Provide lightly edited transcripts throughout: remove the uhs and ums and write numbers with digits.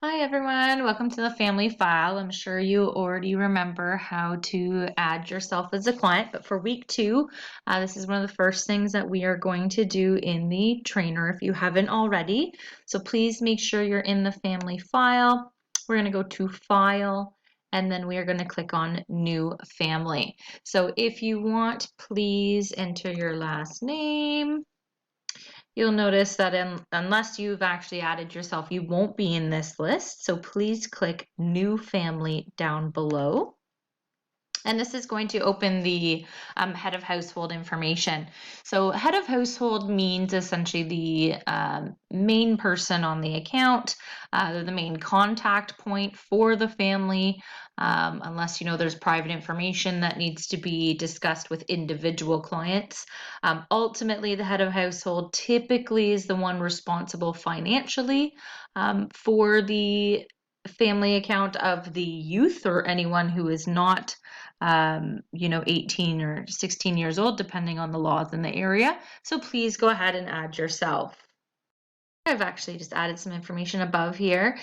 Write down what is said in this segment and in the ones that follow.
Hi everyone, welcome to the family file. I'm sure you already remember how to add yourself as a client, but for week 2, this is one of the first things that we are going to do in the trainer if you haven't already. So please make sure you're in the family file. We're going to go to File, and then we are going to click on New Family. So if you want, please enter your last name. You'll notice that unless you've actually added yourself, you won't be in this list. So please click New Family down below. And this is going to open the head of household information. So head of household means essentially the main person on the account, the main contact point for the family, unless you know there's private information that needs to be discussed with individual clients. Ultimately, the head of household typically is the one responsible financially for the family account of the youth or anyone who is not 18 or 16 years old, depending on the laws in the area. So please go ahead and add yourself. I've actually just added some information above here.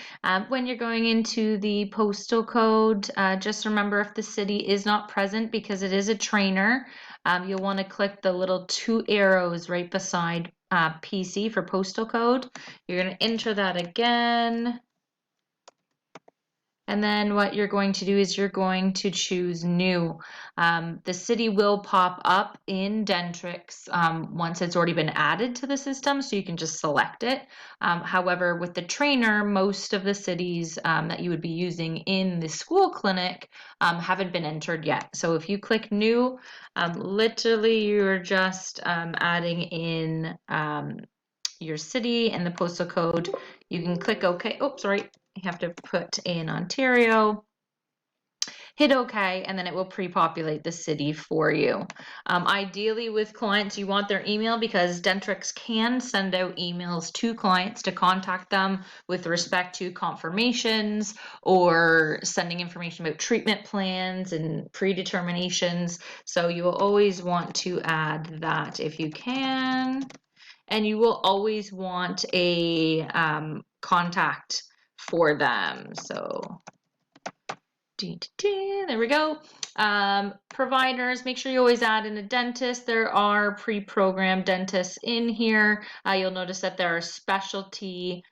When you're going into the postal code, just remember if the city is not present because it is a trainer, you'll want to click the little 2 arrows right beside PC for postal code. You're going to enter that again. And then what you're going to do is you're going to choose new. The city will pop up in dentrix once it's already been added to the system, so you can just select it. However, with the trainer, most of the cities that you would be using in the school clinic haven't been entered yet. So if you click new, literally you're just adding in your city and the postal code. You can click OK. Oh, sorry. You have to put in Ontario, hit OK, and then it will pre-populate the city for you. Ideally with clients, you want their email because Dentrix can send out emails to clients to contact them with respect to confirmations or sending information about treatment plans and predeterminations. So you will always want to add that if you can. And you will always want a contact for them. So there we go. Providers, make sure you always add in a dentist. There are pre-programmed dentists in here. You'll notice that there are specialty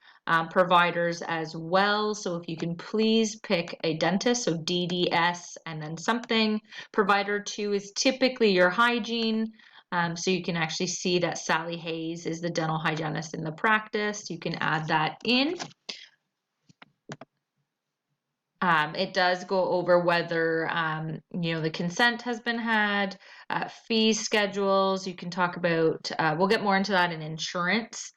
providers as well. So if you can please pick a dentist, so DDS and then something. Provider 2 is typically your hygiene. So you can actually see that Sally Hayes is the dental hygienist in the practice. You can add that in. It does go over whether the consent has been had, fee schedules. You can talk about, we'll get more into that in insurance.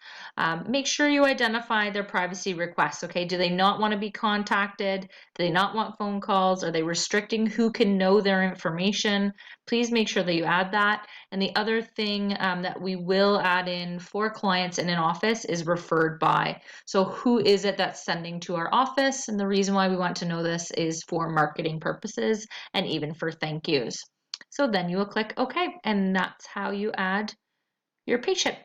Make sure you identify their privacy requests, okay? Do they not want to be contacted? Do they not want phone calls? Are they restricting who can know their information? Please make sure that you add that. And the other thing that we will add in for clients in an office is referred by. So who is it that's sending to our office? And the reason why we want to know this is for marketing purposes and even for thank yous. So then you will click OK, and that's how you add your patient.